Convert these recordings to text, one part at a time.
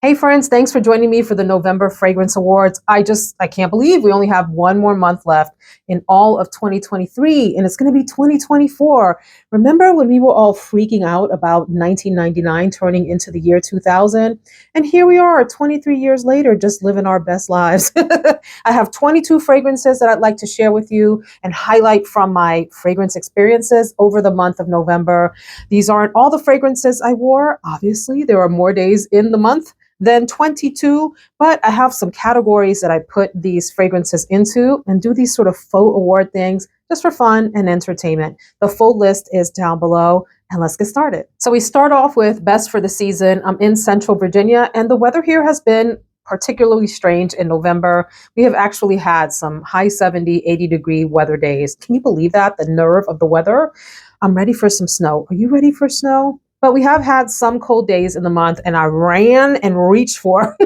Hey friends, thanks for joining me for the November Fragrance Awards. I can't believe we only have one more month left in all of 2023 and it's going to be 2024. Remember when we were all freaking out about 1999 turning into the year 2000? And here we are 23 years later, just living our best lives. I have 22 fragrances that I'd like to share with you and highlight from my fragrance experiences over the month of November. These aren't all the fragrances I wore. Obviously, there are more days in the month than 22, but I have some categories that I put these fragrances into and do these sort of faux award things just for fun and entertainment. The full list is down below. And let's get started. So we start off with best for the season. I'm in Central Virginia and the weather here has been particularly strange in November. We have actually had some high 70, 80-degree weather days. Can you believe that? The nerve of the weather. I'm ready for some snow. Are you ready for snow? But we have had some cold days in the month, and I ran and reached for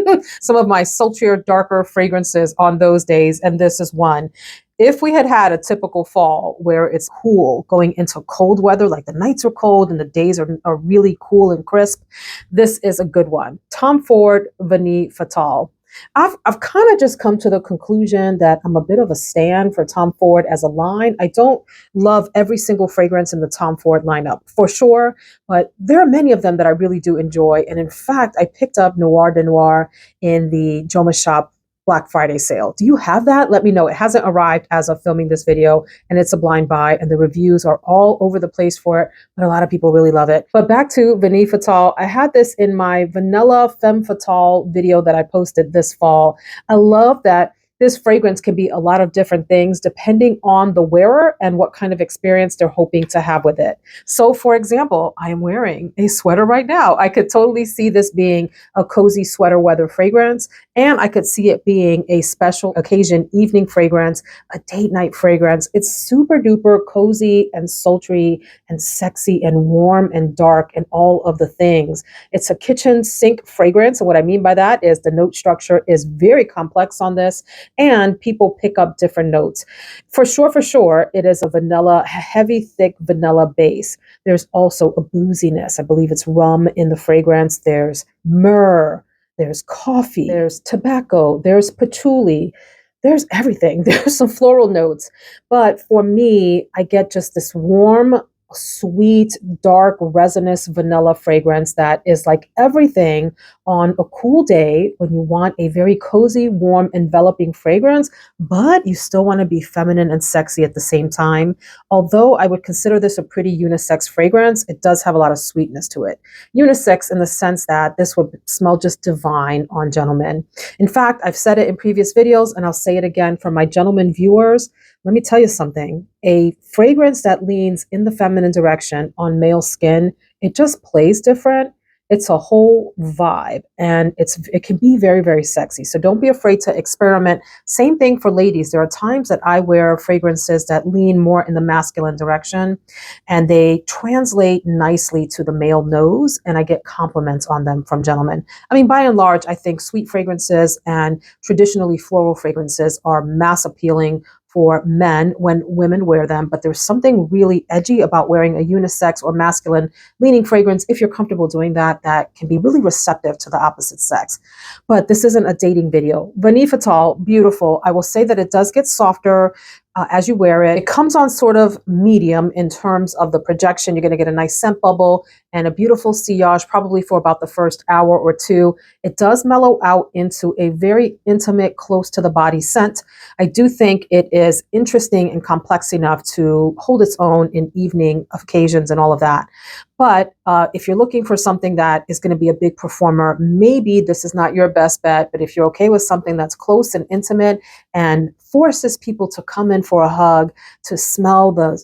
some of my sultrier, darker fragrances on those days, and this is one. If we had had a typical fall where it's cool going into cold weather, like the nights are cold and the days are really cool and crisp, this is a good one. Tom Ford Vanille Fatale. I've kind of just come to the conclusion that I'm a bit of a stan for Tom Ford as a line. I don't love every single fragrance in the Tom Ford lineup, for sure, but there are many of them that I really do enjoy. And in fact, I picked up Noir de Noir in the Joma Shop Black Friday sale. Do you have that? Let me know. It hasn't arrived as of filming this video, and it's a blind buy, and the reviews are all over the place for it, but a lot of people really love it. But back to Vanille Fatale. I had this in my Vanilla Femme Fatale video that I posted this fall. I love that this fragrance can be a lot of different things depending on the wearer and what kind of experience they're hoping to have with it. So for example, I am wearing a sweater right now. I could totally see this being a cozy sweater weather fragrance, and I could see it being a special occasion evening fragrance, a date night fragrance. It's super duper cozy and sultry and sexy and warm and dark and all of the things. It's a kitchen sink fragrance. And what I mean by that is the note structure is very complex on this, and people pick up different notes. For sure, it is a vanilla, heavy, thick vanilla base. There's also a booziness. I believe it's rum in the fragrance. There's myrrh. There's coffee, there's tobacco, there's patchouli, there's everything. There's some floral notes. But for me, I get just this warm, sweet, dark, resinous vanilla fragrance that is like everything on a cool day when you want a very cozy, warm, enveloping fragrance, but you still want to be feminine and sexy at the same time. Although I would consider this a pretty unisex fragrance, it does have a lot of sweetness to it. Unisex in the sense that this would smell just divine on gentlemen. In fact, I've said it in previous videos and I'll say it again for my gentlemen viewers. Let me tell you something. A fragrance that leans in the feminine direction on male skin, it just plays different. It's a whole vibe, and it can be very, very sexy. So don't be afraid to experiment. Same thing for ladies. There are times that I wear fragrances that lean more in the masculine direction, and they translate nicely to the male nose, and I get compliments on them from gentlemen. I mean, by and large, I think sweet fragrances and traditionally floral fragrances are mass appealing for men when women wear them, but there's something really edgy about wearing a unisex or masculine leaning fragrance. If you're comfortable doing that, that can be really receptive to the opposite sex. But this isn't a dating video. Vanille Fatale, beautiful. I will say that it does get softer as you wear it. It comes on sort of medium in terms of the projection. You're going to get a nice scent bubble and a beautiful sillage probably for about the first hour or two. It does mellow out into a very intimate, close to the body scent. I do think it is interesting and complex enough to hold its own in evening occasions and all of that. But if you're looking for something that is going to be a big performer, maybe this is not your best bet. But if you're okay with something that's close and intimate and forces people to come in for a hug, to smell the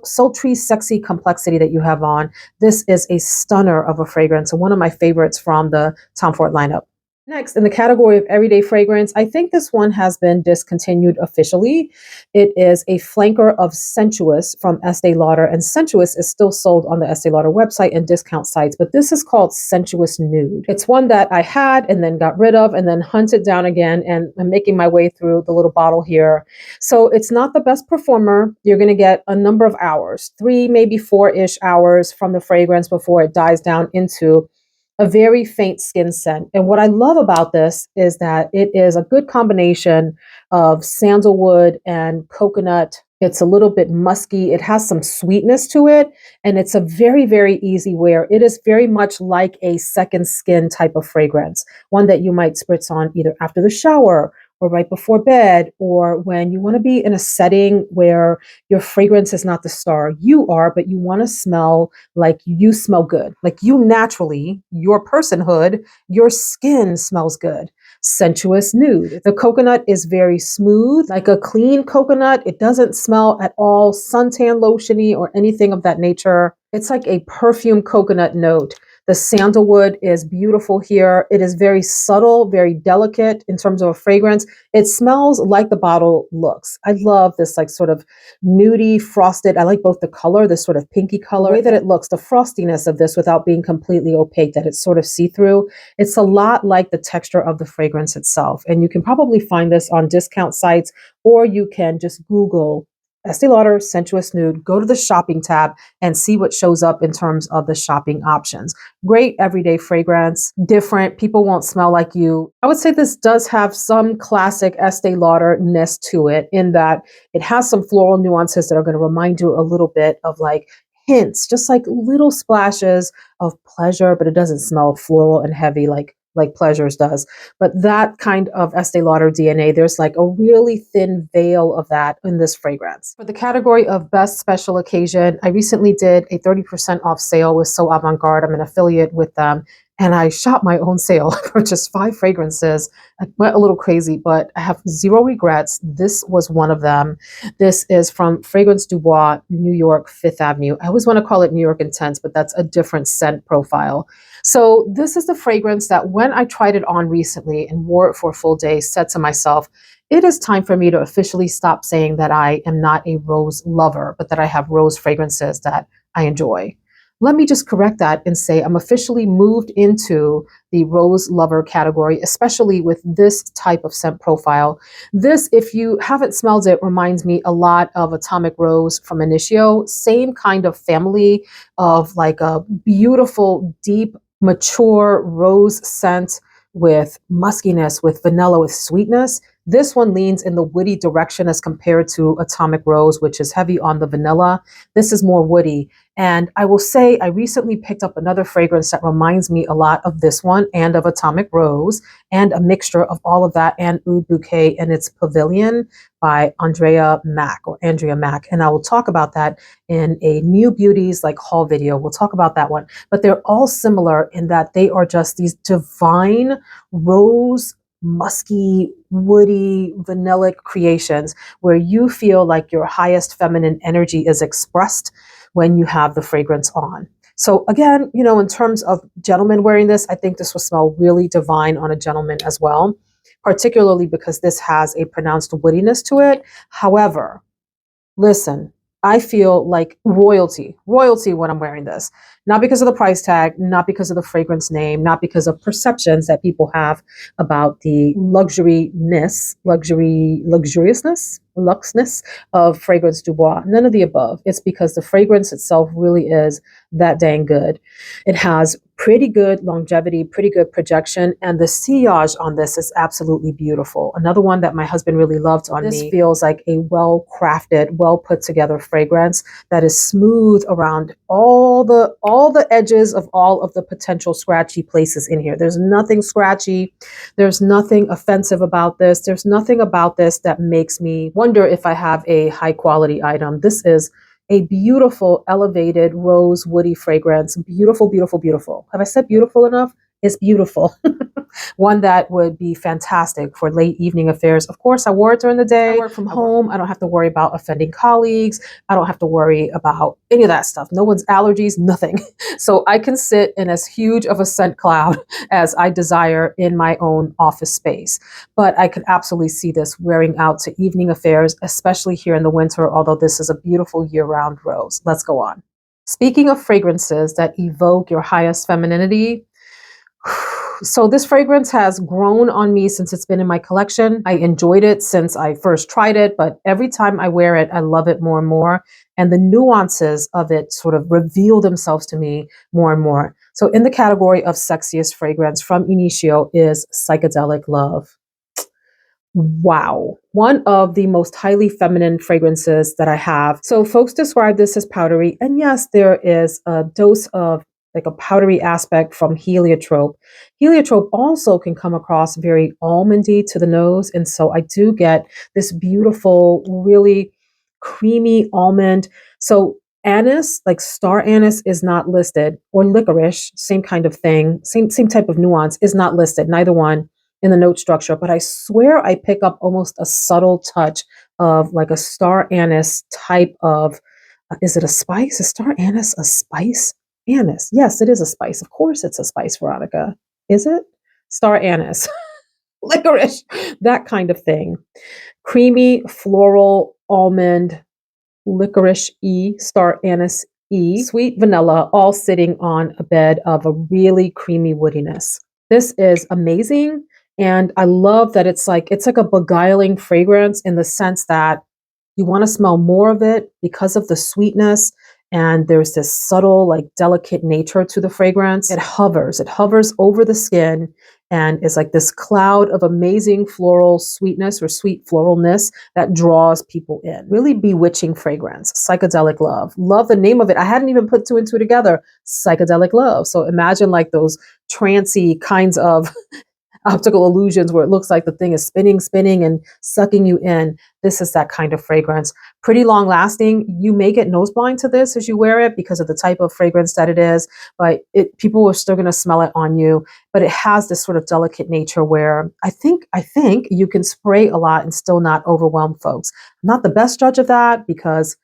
sultry, sexy complexity that you have on, this is a stunner of a fragrance and one of my favorites from the Tom Ford lineup. Next, in the category of everyday fragrance, I think this one has been discontinued officially. It is a flanker of Sensuous from Estee Lauder, and Sensuous is still sold on the Estee Lauder website and discount sites, but this is called Sensuous Nude. It's one that I had and then got rid of and then hunted down again, and I'm making my way through the little bottle here. So it's not the best performer. You're going to get a number of hours, 3, maybe 4-ish hours from the fragrance before it dies down into a very faint skin scent. And what I love about this is that it is a good combination of sandalwood and coconut. It's a little bit musky. It has some sweetness to it. And it's a very, very easy wear. It is very much like a second skin type of fragrance, one that you might spritz on either after the shower or right before bed, or when you want to be in a setting where your fragrance is not the star you are, but you want to smell like you smell good, like you naturally, your personhood, your skin smells good. Sensuous Nude. The coconut is very smooth, like a clean coconut. It doesn't smell at all suntan lotiony or anything of that nature. It's like a perfume coconut note. The sandalwood is beautiful here. It is very subtle, very delicate in terms of a fragrance. It smells like the bottle looks. I love this like sort of nudie frosted. I like both the color, this sort of pinky color, the way that it looks, the frostiness of this without being completely opaque, that it's sort of see-through. It's a lot like the texture of the fragrance itself. And you can probably find this on discount sites, or you can just Google Estee Lauder Sensuous Nude, go to the shopping tab and see what shows up in terms of the shopping options. Great everyday fragrance, different. People won't smell like you. I would say this does have some classic Estee Lauder-ness to it, in that it has some floral nuances that are going to remind you a little bit of like hints, just like little splashes of pleasure, but it doesn't smell floral and heavy like Pleasures does. But that kind of Estee Lauder DNA, there's like a really thin veil of that in this fragrance. For the category of best special occasion, I recently did a 30% off sale with So Avant-Garde. I'm an affiliate with them. And I shot my own sale for just 5 fragrances. I went a little crazy, but I have zero regrets. This was one of them. This is from Fragrance Du Bois, New York, Fifth Avenue. I always want to call it New York Intense, but that's a different scent profile. So this is the fragrance that when I tried it on recently and wore it for a full day, said to myself, it is time for me to officially stop saying that I am not a rose lover, but that I have rose fragrances that I enjoy. Let me just correct that and say I'm officially moved into the rose lover category, especially with this type of scent profile. This, if you haven't smelled it, reminds me a lot of Atomic Rose from Initio. Same kind of family of like a beautiful, deep, mature rose scent with muskiness, with vanilla, with sweetness. This one leans in the woody direction as compared to Atomic Rose, which is heavy on the vanilla. This is more woody. And I will say I recently picked up another fragrance that reminds me a lot of this one and of Atomic Rose, and a mixture of all of that and Oud Bouquet, and it's Pavilion by Andrea Mack. And I will talk about that in a New Beauties like haul video. We'll talk about that one. But they're all similar in that they are just these divine rose, musky, woody, vanillic creations where you feel like your highest feminine energy is expressed when you have the fragrance on. So again, you know, in terms of gentlemen wearing this, I think this will smell really divine on a gentleman as well, particularly because this has a pronounced woodiness to it. However, listen, I feel like royalty when I'm wearing this. Not because of the price tag, not because of the fragrance name, not because of perceptions that people have about the luxness of Fragrance Du Bois. None of the above. It's because the fragrance itself really is that dang good. It has pretty good longevity, pretty good projection, and the sillage on this is absolutely beautiful. Another one that my husband really loved on me. This feels like a well-crafted, well-put-together fragrance that is smooth around all the edges of all of the potential scratchy places in here. There's nothing scratchy. There's nothing offensive about this. There's nothing about this that makes me wonder if I have a high-quality item. This is a beautiful, elevated, rose, woody fragrance. Beautiful, beautiful, beautiful. Have I said beautiful enough? It's beautiful. One that would be fantastic for late evening affairs. Of course, I wore it during the day. I work from home. I don't have to worry about offending colleagues. I don't have to worry about any of that stuff. No one's allergies, nothing. So I can sit in as huge of a scent cloud as I desire in my own office space. But I could absolutely see this wearing out to evening affairs, especially here in the winter, although this is a beautiful year-round rose. Let's go on. Speaking of fragrances that evoke your highest femininity, so this fragrance has grown on me since it's been in my collection. I enjoyed it since I first tried it, but every time I wear it, I love it more and more. And the nuances of it sort of reveal themselves to me more and more. So in the category of sexiest fragrance from Initio is Psychedelic Love. Wow. One of the most highly feminine fragrances that I have. So folks describe this as powdery. And yes, there is a dose of like a powdery aspect from heliotrope. Heliotrope also can come across very almondy to the nose. And so I do get this beautiful, really creamy almond. So anise, like star anise, is not listed, or licorice, same kind of thing, same type of nuance, is not listed. Neither one in the note structure, but I swear I pick up almost a subtle touch of like a star anise type of, is it a spice? Is star anise a spice? Anise. Yes, it is a spice. Of course it's a spice, Veronica. Is it? Star anise. Licorice. That kind of thing. Creamy, floral, almond, licorice E, star anise E, sweet vanilla, all sitting on a bed of a really creamy woodiness. This is amazing. And I love that it's like a beguiling fragrance in the sense that you want to smell more of it because of the sweetness. And there's this subtle, like delicate nature to the fragrance. It hovers over the skin and is like this cloud of amazing floral sweetness or sweet floralness that draws people in. Really bewitching fragrance. Psychedelic Love. Love the name of it. I hadn't even put two and two together. Psychedelic Love. So imagine like those trancy kinds of optical illusions where it looks like the thing is spinning and sucking you in. This is that kind of fragrance. Pretty long lasting. You may get nose blind to this as you wear it because of the type of fragrance that it is, but people are still going to smell it on you. But it has this sort of delicate nature where I think you can spray a lot and still not overwhelm folks. I'm not the best judge of that because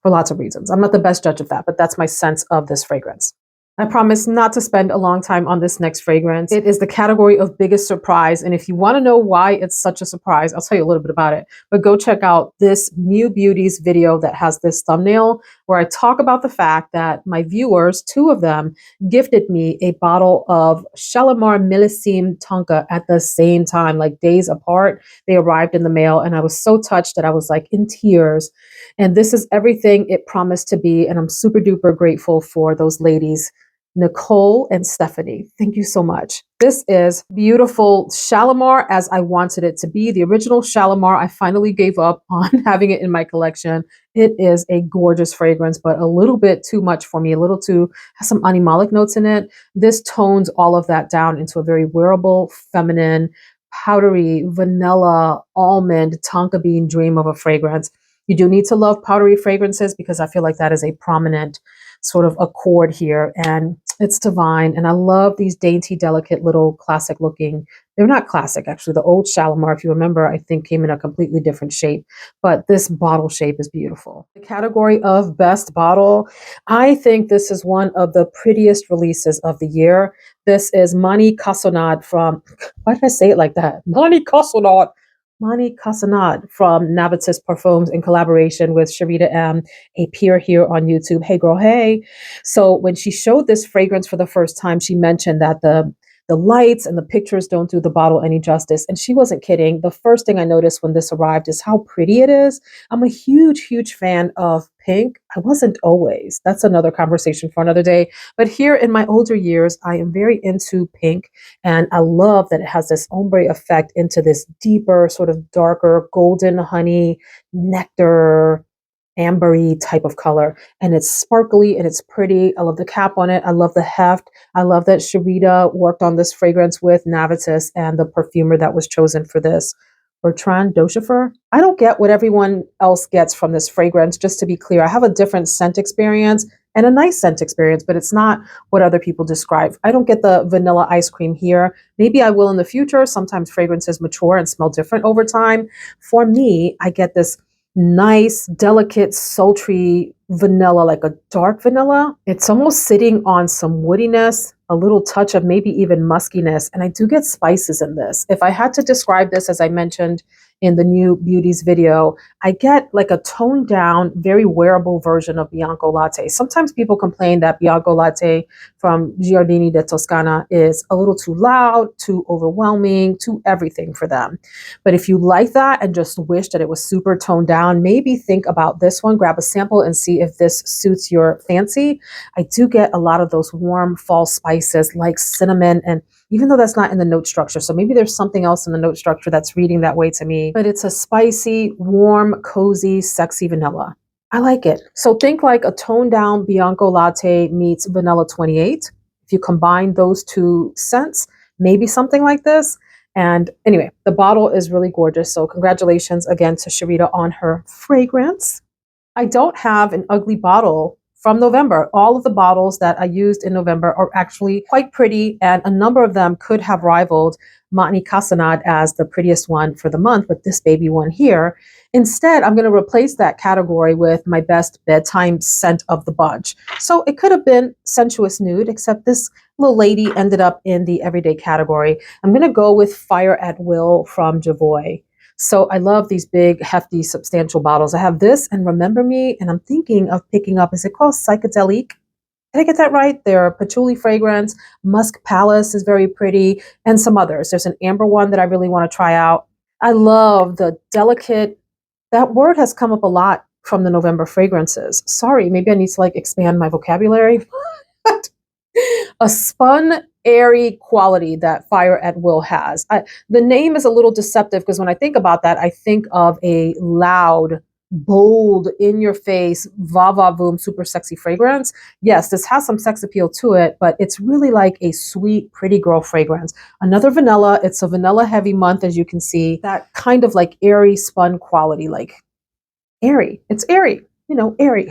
for lots of reasons. I'm not the best judge of that, but that's my sense of this fragrance. I promise not to spend a long time on this next fragrance. It is the category of biggest surprise. And if you want to know why it's such a surprise, I'll tell you a little bit about it. But go check out this New Beauties video that has this thumbnail where I talk about the fact that my viewers, two of them, gifted me a bottle of Shalimar Millésime Tonka at the same time, like days apart. They arrived in the mail and I was so touched that I was like in tears. And this is everything it promised to be. And I'm super duper grateful for those ladies, Nicole and Stephanie. Thank you so much. This is beautiful Shalimar as I wanted it to be. The original Shalimar, I finally gave up on having it in my collection. It is a gorgeous fragrance, but a little bit too much for me, has some animalic notes in it. This tones all of that down into a very wearable, feminine, powdery, vanilla, almond, tonka bean dream of a fragrance. You do need to love powdery fragrances because I feel like that is a prominent sort of accord here, and it's divine. And I love these dainty, delicate little classic looking, they're not classic actually. The old Shalimar, if you remember, I think came in a completely different shape, but this bottle shape is beautiful. The category of best bottle, I think this is one of the prettiest releases of the year. This is Mani Cassonade from, why did I say it like that? Mani Cassonade. Mani Cassonade from Navitus Parfums in collaboration with Sharita M, a peer here on YouTube. Hey girl, hey. So when she showed this fragrance for the first time, she mentioned that the lights and the pictures don't do the bottle any justice. And she wasn't kidding. The first thing I noticed when this arrived is how pretty it is. I'm a huge, huge fan of pink. I wasn't always. That's another conversation for another day. But here in my older years, I am very into pink. And I love that it has this ombre effect into this deeper, sort of darker, golden honey, nectar, ambery type of color. And it's sparkly and it's pretty. I love the cap on it. I love the heft. I love that Sharita worked on this fragrance with Navitus and the perfumer that was chosen for this, Bertrand Dochefer. I don't get what everyone else gets from this fragrance. Just to be clear, I have a different scent experience and a nice scent experience, but it's not what other people describe. I don't get the vanilla ice cream here. Maybe I will in the future. Sometimes fragrances mature and smell different over time. For me, I get this nice, delicate, sultry vanilla, like a dark vanilla. It's almost sitting on some woodiness, a little touch of maybe even muskiness. And I do get spices in this. If I had to describe this, as I mentioned in the New Beauties video, I get like a toned down, very wearable version of Bianco Latte. Sometimes people complain that Bianco Latte from Giardini di Toscana is a little too loud, too overwhelming, too everything for them. But if you like that and just wish that it was super toned down, maybe think about this one, grab a sample and see if this suits your fancy. I do get a lot of those warm fall spices like cinnamon, and even though that's not in the note structure, so maybe there's something else in the note structure that's reading that way to me, but it's a spicy, warm, cozy, sexy vanilla. I like it. So think like a toned down Bianco Latte meets Vanilla 28. If you combine those two scents, maybe something like this. And anyway, the bottle is really gorgeous. So congratulations again to Sharita on her fragrance. I don't have an ugly bottle from November. All of the bottles that I used in November are actually quite pretty, and a number of them could have rivaled Matni Casanad as the prettiest one for the month with this baby one here. Instead, I'm going to replace that category with my best bedtime scent of the bunch. So it could have been Sensuous Nude, except this little lady ended up in the everyday category. I'm going to go with Fire at Will from Jovoy. So I love these big, hefty, substantial bottles. I have this and Remember Me, and I'm thinking of picking up, is it called Psychedelic? Did I get that right? Their patchouli fragrance, Musk Palace is very pretty, and some others. There's an amber one that I really want to try out. I love the delicate, that word has come up a lot from the November fragrances. Sorry, maybe I need to like expand my vocabulary. A spun, airy quality that Fire at Will has. The name is a little deceptive because when I think about that, I think of a loud, bold, in-your-face, va-va-voom, super sexy fragrance. Yes, this has some sex appeal to it, but it's really like a sweet, pretty girl fragrance. Another vanilla. It's a vanilla heavy month, as you can see. That kind of like airy spun quality, like airy. It's airy. You know, airy.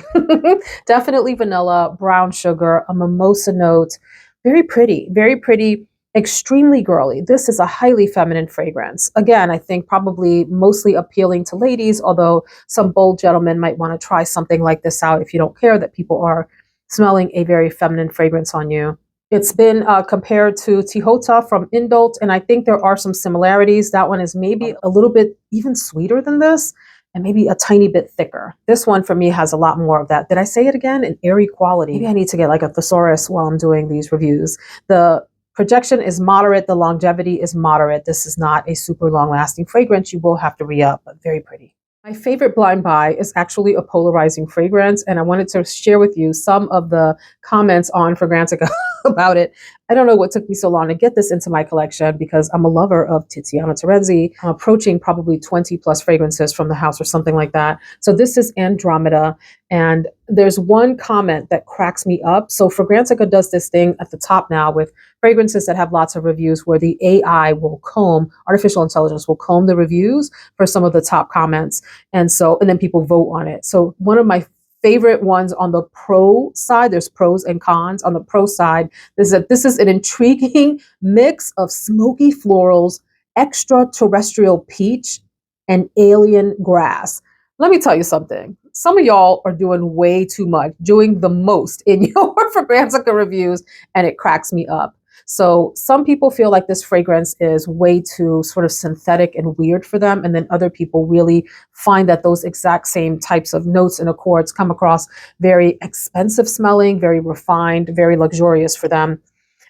Definitely vanilla, brown sugar, a mimosa note. Very pretty, extremely girly. This is a highly feminine fragrance. Again, I think probably mostly appealing to ladies, although some bold gentlemen might want to try something like this out if you don't care that people are smelling a very feminine fragrance on you. It's been compared to Tihota from Indult, and I think there are some similarities. That one is maybe a little bit even sweeter than this, and maybe a tiny bit thicker. This one for me has a lot more of that. Did I say it again? An airy quality. Maybe I need to get like a thesaurus while I'm doing these reviews. The projection is moderate. The longevity is moderate. This is not a super long lasting fragrance. You will have to re-up, but very pretty. My favorite blind buy is actually a polarizing fragrance, and I wanted to share with you some of the comments on Fragrantica about it. I don't know what took me so long to get this into my collection because I'm a lover of Tiziana Terenzi. I'm approaching probably 20 plus fragrances from the house or something like that. So this is Andromeda, and there's one comment that cracks me up. So Fragrantica does this thing at the top now with fragrances that have lots of reviews where the AI will comb, artificial intelligence will comb the reviews for some of the top comments. And then people vote on it. So one of my favorite ones on the pro side, there's pros and cons. On the pro side, this is an intriguing mix of smoky florals, extraterrestrial peach, and alien grass. Let me tell you something. Some of y'all are doing way too much, doing the most in your Fragrantica reviews, and it cracks me up. So some people feel like this fragrance is way too sort of synthetic and weird for them. And then other people really find that those exact same types of notes and accords come across very expensive smelling, very refined, very luxurious for them.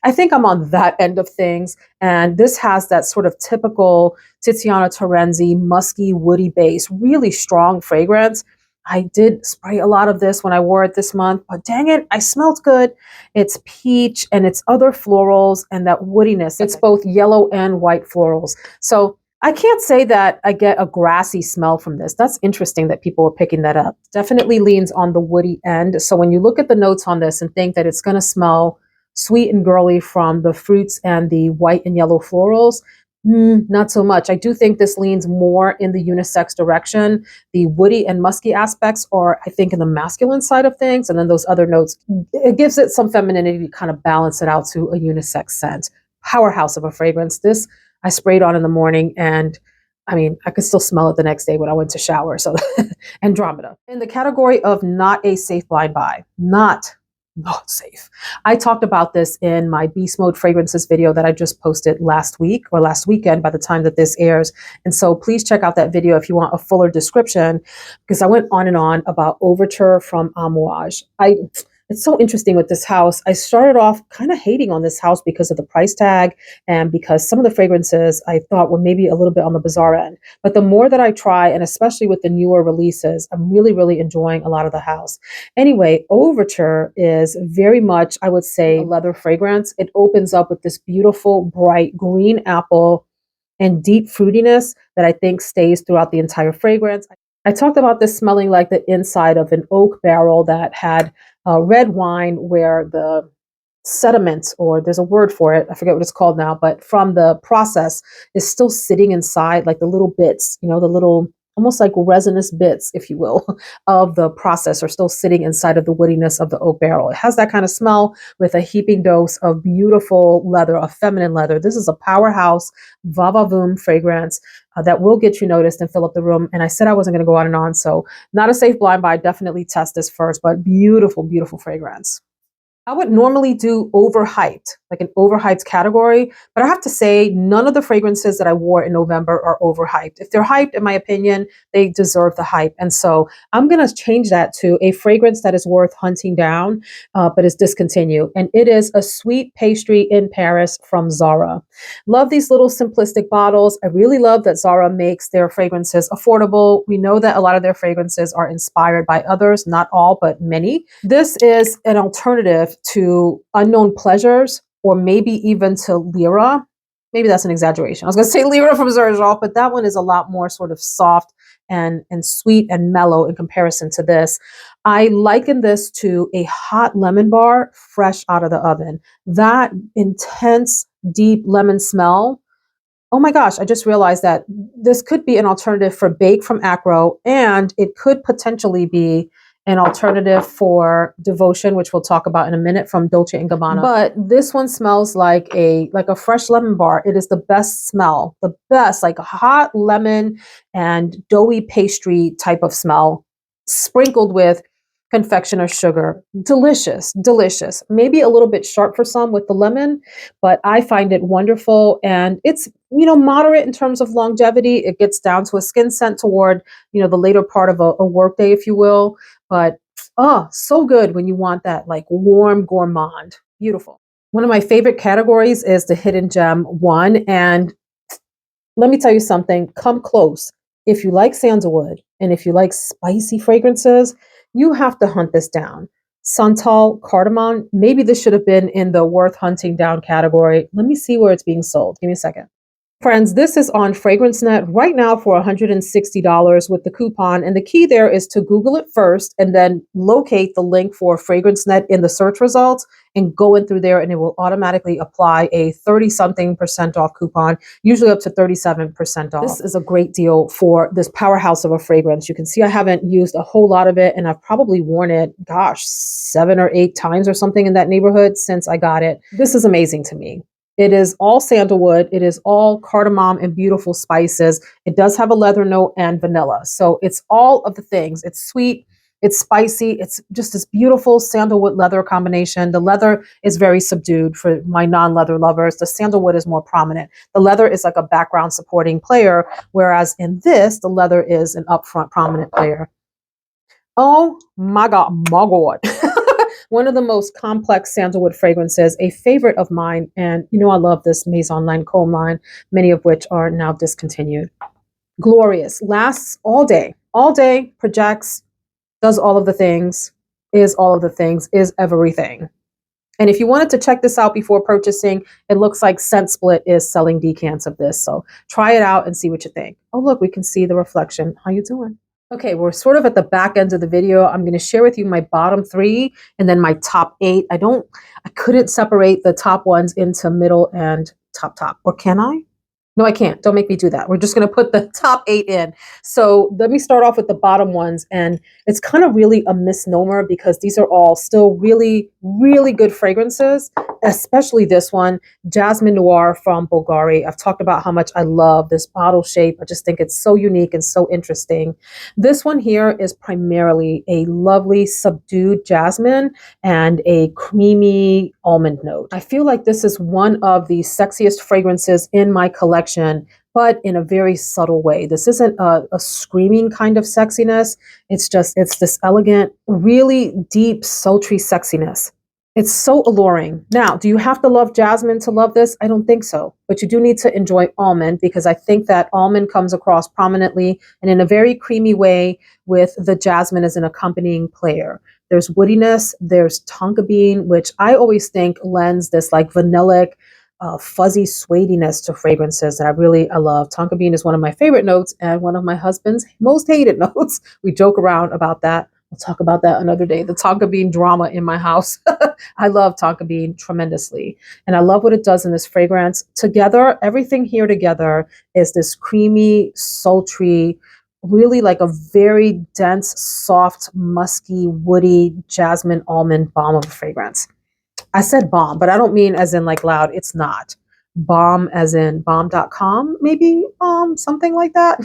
I think I'm on that end of things. And this has that sort of typical Tiziana Terenzi, musky, woody base, really strong fragrance. I did spray a lot of this when I wore it this month, but dang it, I smelled good. It's peach and it's other florals and that woodiness. It's both yellow and white florals. So I can't say that I get a grassy smell from this. That's interesting that people are picking that up. Definitely leans on the woody end. So when you look at the notes on this and think that it's going to smell sweet and girly from the fruits and the white and yellow florals, not so much. I do think this leans more in the unisex direction. The woody and musky aspects are, I think, in the masculine side of things. And then those other notes, it gives it some femininity to kind of balance it out to a unisex scent. Powerhouse of a fragrance. This I sprayed on in the morning, and I mean, I could still smell it the next day when I went to shower. So Andromeda. In the category of not a safe blind buy, not not safe. I talked about this in my Beast Mode fragrances video that I just posted last week or last weekend by the time that this airs. And so please check out that video if you want a fuller description, because I went on and on about Overture from Amouage. It's so interesting with this house. I started off kind of hating on this house because of the price tag and because some of the fragrances I thought were maybe a little bit on the bizarre end. But the more that I try, and especially with the newer releases, I'm really, really enjoying a lot of the house. Anyway, Overture is very much, I would say, a leather fragrance. It opens up with this beautiful, bright green apple and deep fruitiness that I think stays throughout the entire fragrance. I talked about this smelling like the inside of an oak barrel that had red wine where the sediment, or there's a word for it, I forget what it's called now, but from the process is still sitting inside, like the little bits, the little almost like resinous bits, if you will, of the process are still sitting inside of the woodiness of the oak barrel. It has that kind of smell with a heaping dose of beautiful leather, a feminine leather. This is a powerhouse va va voom fragrance that will get you noticed and fill up the room. And I said I wasn't going to go on and on, so not a safe blind buy. Definitely test this first, but beautiful, beautiful fragrance. I would normally do overhyped, like an overhyped category, but I have to say none of the fragrances that I wore in November are overhyped. If they're hyped, in my opinion, they deserve the hype. And so I'm going to change that to a fragrance that is worth hunting down, but is discontinued. And it is a sweet pastry in Paris from Zara. Love these little simplistic bottles. I really love that Zara makes their fragrances affordable. We know that a lot of their fragrances are inspired by others, not all, but many. This is an alternative to Unknown Pleasures, or maybe even to Lyra. Maybe that's an exaggeration. I was going to say Lyra from Xerjoff, but that one is a lot more sort of soft and sweet and mellow in comparison to this. I liken this to a hot lemon bar fresh out of the oven. That intense, deep lemon smell. Oh my gosh, I just realized that this could be an alternative for Bake from Acro, and it could potentially be an alternative for Devotion, which we'll talk about in a minute, from Dolce & Gabbana. But this one smells like a fresh lemon bar. It is the best smell, the best, like a hot lemon and doughy pastry type of smell, sprinkled with confectioner's sugar. Delicious, delicious. Maybe a little bit sharp for some with the lemon, but I find it wonderful. And it's, moderate in terms of longevity. It gets down to a skin scent toward, the later part of a workday, if you will. But, so good when you want that like warm gourmand. Beautiful. One of my favorite categories is the hidden gem one. And let me tell you something, come close. If you like sandalwood and if you like spicy fragrances, you have to hunt this down. Santal cardamom, maybe this should have been in the worth hunting down category. Let me see where it's being sold. Give me a second. Friends, this is on FragranceNet right now for $160 with the coupon. And the key there is to Google it first and then locate the link for FragranceNet in the search results and go in through there, and it will automatically apply a 30-something% off coupon, usually up to 37% off. This is a great deal for this powerhouse of a fragrance. You can see I haven't used a whole lot of it, and I've probably worn it, 7 or 8 times or something in that neighborhood since I got it. This is amazing to me. It is all sandalwood. It is all cardamom and beautiful spices. It does have a leather note and vanilla. So it's all of the things. It's sweet. It's spicy. It's just this beautiful sandalwood leather combination. The leather is very subdued for my non-leather lovers. The sandalwood is more prominent. The leather is like a background supporting player, whereas in this, the leather is an upfront prominent player. Oh my God, my God. One of the most complex sandalwood fragrances, a favorite of mine. And I love this Maison Lancôme line, many of which are now discontinued. Glorious, lasts all day, projects, does all of the things, is all of the things, is everything. And if you wanted to check this out before purchasing, it looks like Scent Split is selling decants of this. So try it out and see what you think. Oh, look, we can see the reflection. How you doing? Okay, we're sort of at the back end of the video. I'm going to share with you my bottom 3 and then my top 8. I couldn't separate the top ones into middle and top. Or can I? No, I can't. Don't make me do that. We're just going to put the top 8 in. So let me start off with the bottom ones. And it's kind of really a misnomer because these are all still really, really good fragrances. especially this one, Jasmine Noir from Bulgari. I've talked about how much I love this bottle shape. I just think it's so unique and so interesting. This one here is primarily a lovely subdued jasmine and a creamy almond note. I feel like this is one of the sexiest fragrances in my collection, but in a very subtle way. This isn't a screaming kind of sexiness. It's this elegant, really deep, sultry sexiness. It's so alluring. Now, do you have to love jasmine to love this? I don't think so. But you do need to enjoy almond, because I think that almond comes across prominently and in a very creamy way with the jasmine as an accompanying player. There's woodiness, there's tonka bean, which I always think lends this like vanillic, fuzzy suediness to fragrances that I love. Tonka bean is one of my favorite notes and one of my husband's most hated notes. We joke around about that. We'll talk about that another day. The tonka bean drama in my house. I love tonka bean tremendously. And I love what it does in this fragrance. Together, everything here together is this creamy, sultry, really like a very dense, soft, musky, woody, jasmine almond bomb of a fragrance. I said bomb, but I don't mean as in like loud. It's not. Bomb as in bomb.com, maybe something like that.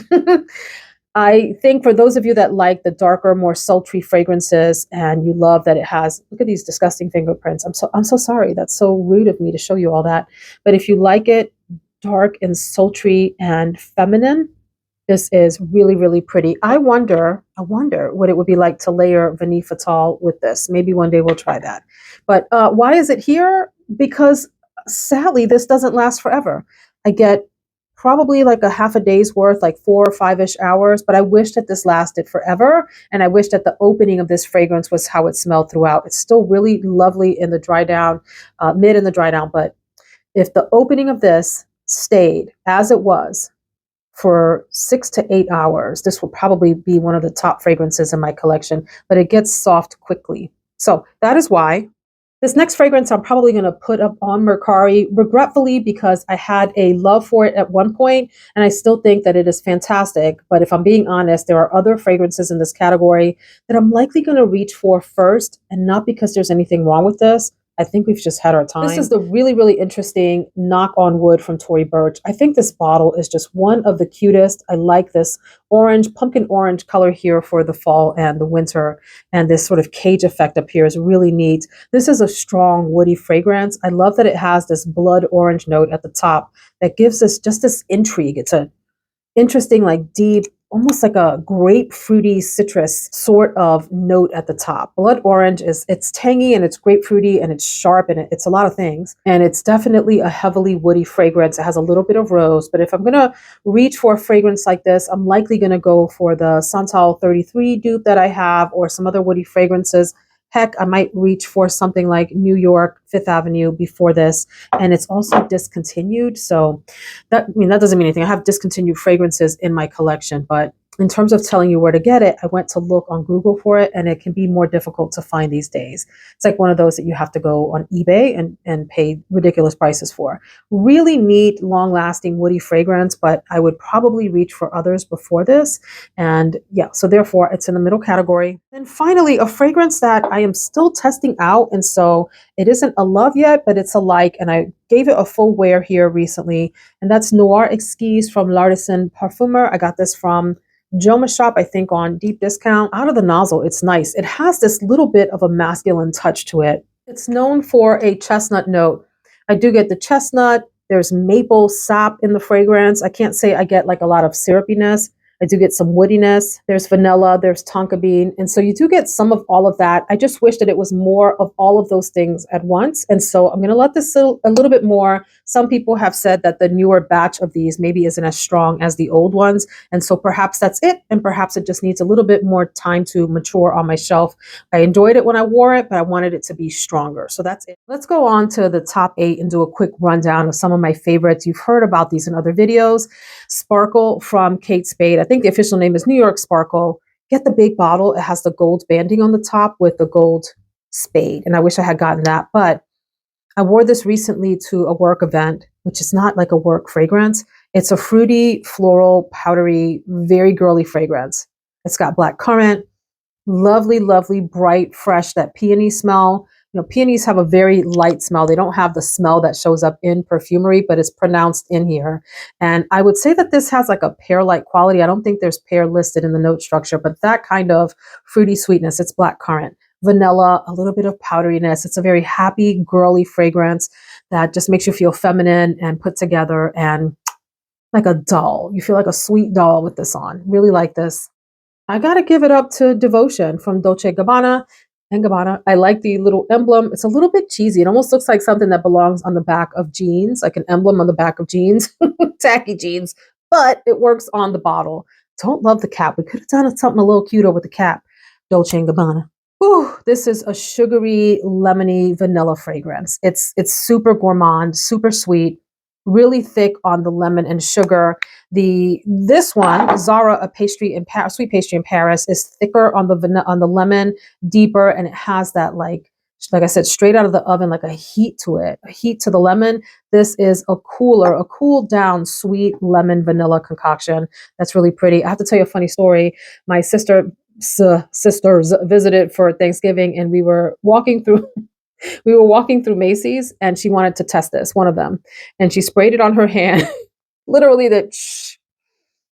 I think for those of you that like the darker, more sultry fragrances, and you love that it has, look at these disgusting fingerprints. I'm so sorry. That's so rude of me to show you all that. But if you like it dark and sultry and feminine, this is really, really pretty. I wonder what it would be like to layer Vanille Fatale with this. Maybe one day we'll try that. But why is it here? Because sadly, this doesn't last forever. I get probably like a half a day's worth, like 4 or 5-ish hours, but I wish that this lasted forever. And I wish that the opening of this fragrance was how it smelled throughout. It's still really lovely in the dry down, mid in the dry down. But if the opening of this stayed as it was for 6 to 8 hours, this will probably be one of the top fragrances in my collection, but it gets soft quickly. So that is why this next fragrance I'm probably going to put up on Mercari, regretfully, because I had a love for it at one point, and I still think that it is fantastic. But if I'm being honest, there are other fragrances in this category that I'm likely going to reach for first, and not because there's anything wrong with this. I think we've just had our time. This is the really, really interesting Knock on Wood from Tory Burch. I think this bottle is just one of the cutest. I like this orange, pumpkin orange color here for the fall and the winter. And this sort of cage effect up here is really neat. This is a strong woody fragrance. I love that it has this blood orange note at the top that gives us just this intrigue. It's a interesting, like deep, almost like a grapefruity citrus sort of note at the top. Blood orange it's tangy and it's grapefruity and it's sharp and it's a lot of things. And it's definitely a heavily woody fragrance. It has a little bit of rose, but if I'm going to reach for a fragrance like this, I'm likely going to go for the Santal 33 dupe that I have, or some other woody fragrances. Heck, I might reach for something like New York, Fifth Avenue before this. And it's also discontinued. So that doesn't mean anything. I have discontinued fragrances in my collection, but in terms of telling you where to get it, I went to look on Google for it, and it can be more difficult to find these days. It's like one of those that you have to go on eBay and pay ridiculous prices for. Really neat, long-lasting, woody fragrance, but I would probably reach for others before this. And yeah, so therefore it's in the middle category. And finally, a fragrance that I am still testing out, and so it isn't a love yet, but it's a like, and I gave it a full wear here recently, and that's Noir Exis from L'Artisan Parfumeur. I got this from Joma Shop, I think, on deep discount. Out of the nozzle, it's nice. It has this little bit of a masculine touch to it. It's known for a chestnut note. I do get the chestnut. There's maple sap in the fragrance. I can't say I get like a lot of syrupiness. I do get some woodiness. There's vanilla, there's tonka bean. And so you do get some of all of that. I just wish that it was more of all of those things at once. And so I'm going to let this sit a little bit more. Some people have said that the newer batch of these maybe isn't as strong as the old ones. And so perhaps that's it. And perhaps it just needs a little bit more time to mature on my shelf. I enjoyed it when I wore it, but I wanted it to be stronger. So that's it. Let's go on to the top 8 and do a quick rundown of some of my favorites. You've heard about these in other videos. Sparkle from Kate Spade. I think the official name is New York Sparkle. Get the big bottle. It has the gold banding on the top with the gold spade. And I wish I had gotten that. But I wore this recently to a work event, which is not like a work fragrance. It's a fruity, floral, powdery, very girly fragrance. It's got black currant, lovely, lovely, bright, fresh, that peony smell. You know, peonies have a very light smell. They don't have the smell that shows up in perfumery, but it's pronounced in here. And I would say that this has like a pear-like quality. I don't think there's pear listed in the note structure, but that kind of fruity sweetness. It's blackcurrant, vanilla, a little bit of powderiness. It's a very happy, girly fragrance that just makes you feel feminine and put together and like a doll. You feel like a sweet doll with this on. Really like this. I gotta give it up to Devotion from Dolce Gabbana and Gabbana. I like the little emblem. It's a little bit cheesy. It almost looks like something that belongs on the back of jeans, like an emblem on the back of jeans, tacky jeans, but it works on the bottle. Don't love the cap. We could have done something a little cuter with the cap. Dolce and Gabbana. Ooh, this is a sugary, lemony vanilla fragrance. It's super gourmand, super sweet, really thick on the lemon and sugar. This one, Zara, a pastry in Paris, sweet pastry in Paris, is thicker on the lemon, deeper, and it has that like I said, straight out of the oven, like a heat to it, a heat to the lemon. This is a cool down, sweet lemon vanilla concoction. That's really pretty. I have to tell you a funny story. My sisters visited for Thanksgiving, and we were walking through Macy's, and she wanted to test this, one of them, and she sprayed it on her hand. Literally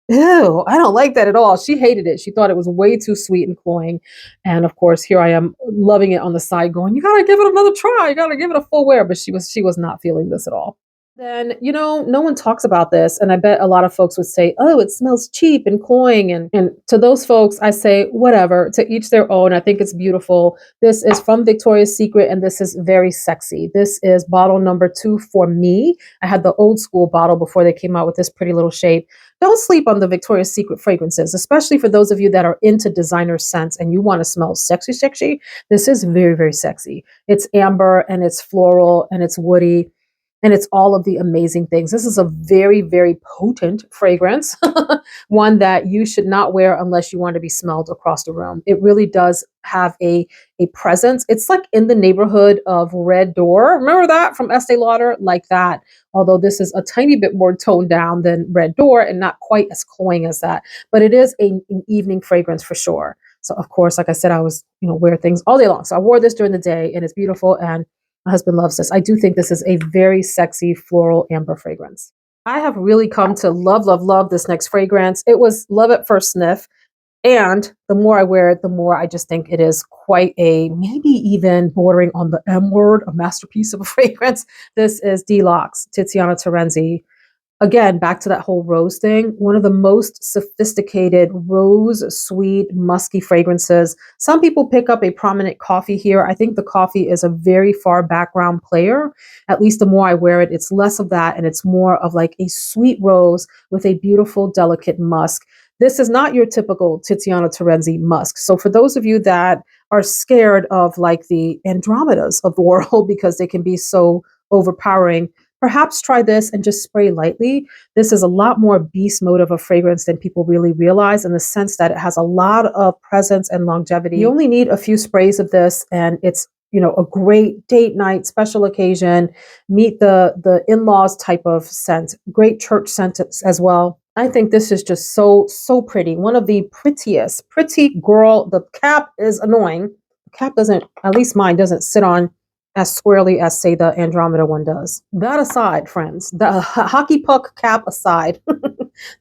ew, I don't like that at all. She hated it. She thought it was way too sweet and cloying. And of course, here I am loving it on the side going, you gotta give it another try. You gotta give it a full wear. But she was not feeling this at all. Then, you know, no one talks about this. And I bet a lot of folks would say, oh, it smells cheap and cloying. And to those folks, I say, whatever, to each their own. I think it's beautiful. This is from Victoria's Secret, and this is very sexy. This is bottle number 2 for me. I had the old school bottle before they came out with this pretty little shape. Don't sleep on the Victoria's Secret fragrances, especially for those of you that are into designer scents and you want to smell sexy, sexy. This is very, very sexy. It's amber and it's floral and it's woody. And it's all of the amazing things. This is a very, very potent fragrance, one that you should not wear unless you want to be smelled across the room. It really does have a presence. It's like in the neighborhood of Red Door. Remember that from Estee Lauder? Like that. Although this is a tiny bit more toned down than Red Door and not quite as cloying as that. But it is an evening fragrance for sure. So of course, like I said, I was, wear things all day long. So I wore this during the day and it's beautiful. And my husband loves this. I do think this is a very sexy floral amber fragrance. I have really come to love, love, love this next fragrance. It was love at first sniff. And the more I wear it, the more I just think it is quite a, maybe even bordering on the M word, a masterpiece of a fragrance. This is Delox, Tiziana Terenzi. Again, back to that whole rose thing, one of the most sophisticated rose, sweet, musky fragrances. Some people pick up a prominent coffee here. I think the coffee is a very far background player. At least the more I wear it, it's less of that and it's more of like a sweet rose with a beautiful, delicate musk. This is not your typical Tiziana Terenzi musk. So for those of you that are scared of like the Andromedas of the world because they can be so overpowering, perhaps try this and just spray lightly. This is a lot more beast mode of a fragrance than people really realize in the sense that it has a lot of presence and longevity. You only need a few sprays of this and it's, a great date night, special occasion, meet the in-laws type of scent. Great church scent as well. I think this is just so, so pretty. One of the prettiest, pretty girl. The cap is annoying. The cap doesn't, at least mine doesn't sit on as squarely as, say, the Andromeda one does. That aside, friends, the hockey puck cap aside,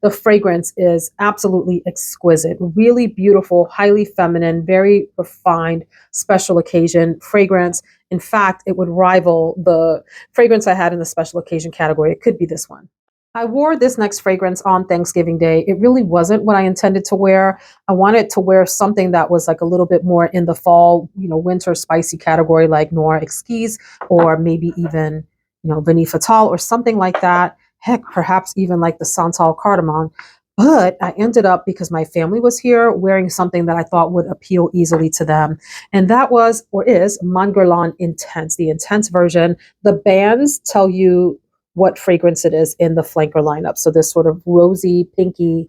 the fragrance is absolutely exquisite. Really beautiful, highly feminine, very refined, special occasion fragrance. In fact, it would rival the fragrance I had in the special occasion category. It could be this one. I wore this next fragrance on Thanksgiving Day. It really wasn't what I intended to wear. I wanted to wear something that was like a little bit more in the fall, winter spicy category like Noir Exis or maybe even, Vanille Fatale or something like that. Heck, perhaps even like the Santal Cardamom. But I ended up, because my family was here, wearing something that I thought would appeal easily to them. And that was, or is, Guerlain Intense, the Intense version. The bands tell you what fragrance it is in the flanker lineup. So this sort of rosy, pinky,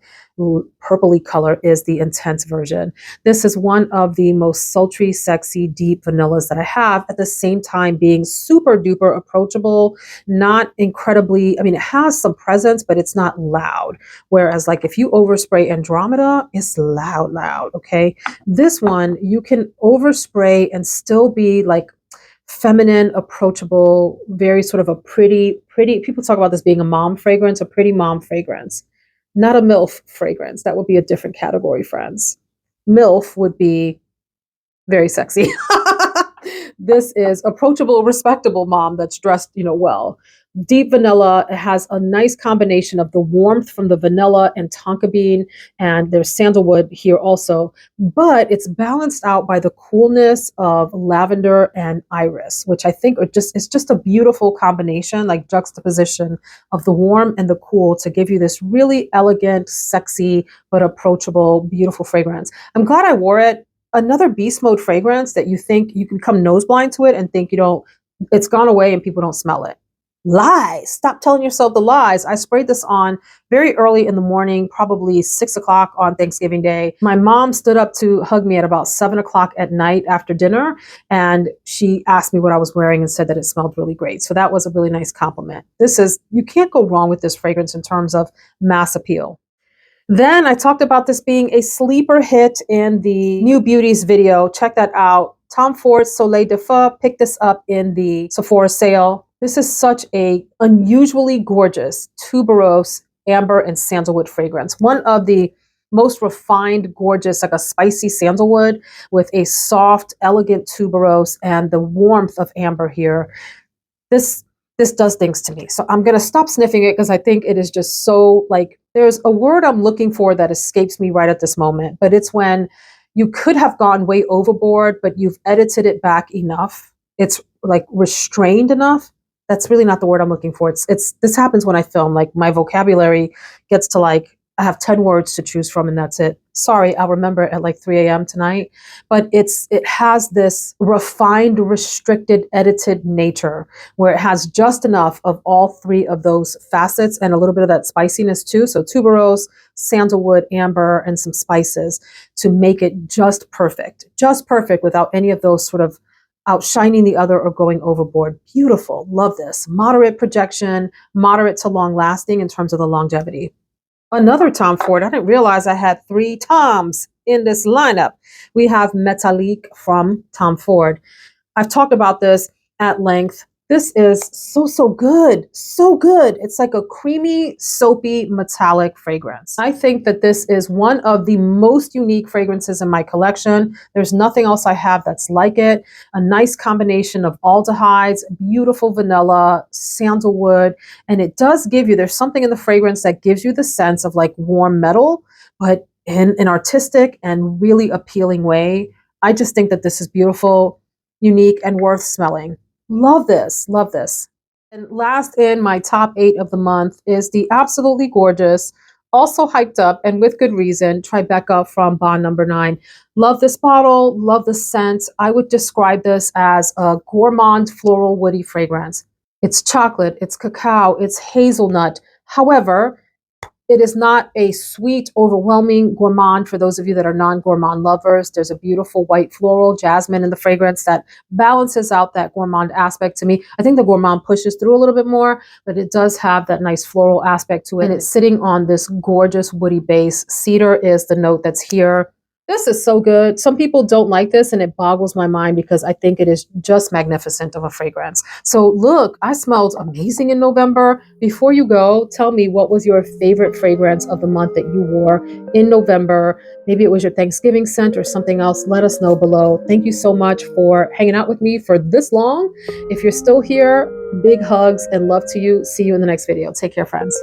purpley color is the Intense version. This is one of the most sultry, sexy, deep vanillas that I have, at the same time being super duper approachable, not incredibly, it has some presence, but it's not loud. Whereas like if you overspray Andromeda, it's loud, okay? This one, you can overspray and still be like feminine, approachable, very sort of a pretty, people talk about this being a mom fragrance, a pretty mom fragrance, not a MILF fragrance. That would be a different category, friends. MILF would be very sexy. This is approachable, respectable mom that's dressed, well. Deep vanilla. It has a nice combination of the warmth from the vanilla and tonka bean, and there's sandalwood here also. But it's balanced out by the coolness of lavender and iris, which I think it's just a beautiful combination, like juxtaposition of the warm and the cool to give you this really elegant, sexy, but approachable, beautiful fragrance. I'm glad I wore it. Another beast mode fragrance that you think you can come nose blind to it and think it's gone away and people don't smell it. Lies. Stop telling yourself the lies. I sprayed this on very early in the morning, probably 6 o'clock on Thanksgiving Day. My mom stood up to hug me at about 7 o'clock at night after dinner, and she asked me what I was wearing and said that it smelled really great. So that was a really nice compliment. You can't go wrong with this fragrance in terms of mass appeal. Then I talked about this being a sleeper hit in the New Beauties video. Check that out. Tom Ford's Soleil de Feu picked this up in the Sephora sale. This is such a unusually gorgeous tuberose amber and sandalwood fragrance. One of the most refined, gorgeous, like a spicy sandalwood with a soft, elegant tuberose and the warmth of amber here. This does things to me. So I'm going to stop sniffing it because I think it is just so there's a word I'm looking for that escapes me right at this moment, but it's when you could have gone way overboard, but you've edited it back enough. It's like restrained enough. That's really not the word I'm looking for. This happens when I film, like my vocabulary gets to I have 10 words to choose from and that's it. Sorry, I'll remember it at 3 a.m. tonight. But it has this refined, restricted, edited nature where it has just enough of all three of those facets and a little bit of that spiciness too. So tuberose, sandalwood, amber, and some spices to make it just perfect without any of those sort of outshining the other or going overboard. Beautiful. Love this. Moderate projection, moderate to long lasting in terms of the longevity. Another Tom Ford. I didn't realize I had 3 Toms in this lineup. We have Metalik from Tom Ford. I've talked about this at length. This is so good. So good. It's like a creamy, soapy, metallic fragrance. I think that this is one of the most unique fragrances in my collection. There's nothing else I have that's like it. A nice combination of aldehydes, beautiful vanilla, sandalwood, and it does give you, there's something in the fragrance that gives you the sense of warm metal, but in an artistic and really appealing way. I just think that this is beautiful, unique, and worth smelling. Love this. Love this. And last in my top 8 of the month is the absolutely gorgeous, also hyped up and with good reason, Tribeca from Bond Number 9. Love this bottle. Love the scent. I would describe this as a gourmand floral woody fragrance. It's chocolate. It's cacao. It's hazelnut. However, it is not a sweet, overwhelming gourmand for those of you that are non-gourmand lovers. There's a beautiful white floral jasmine in the fragrance that balances out that gourmand aspect to me. I think the gourmand pushes through a little bit more, but it does have that nice floral aspect to it. And it's sitting on this gorgeous woody base. Cedar is the note that's here. This is so good. Some people don't like this and it boggles my mind because I think it is just magnificent of a fragrance. So look, I smelled amazing in November. Before you go, tell me what was your favorite fragrance of the month that you wore in November. Maybe it was your Thanksgiving scent or something else. Let us know below. Thank you so much for hanging out with me for this long. If you're still here, big hugs and love to you. See you in the next video. Take care, friends.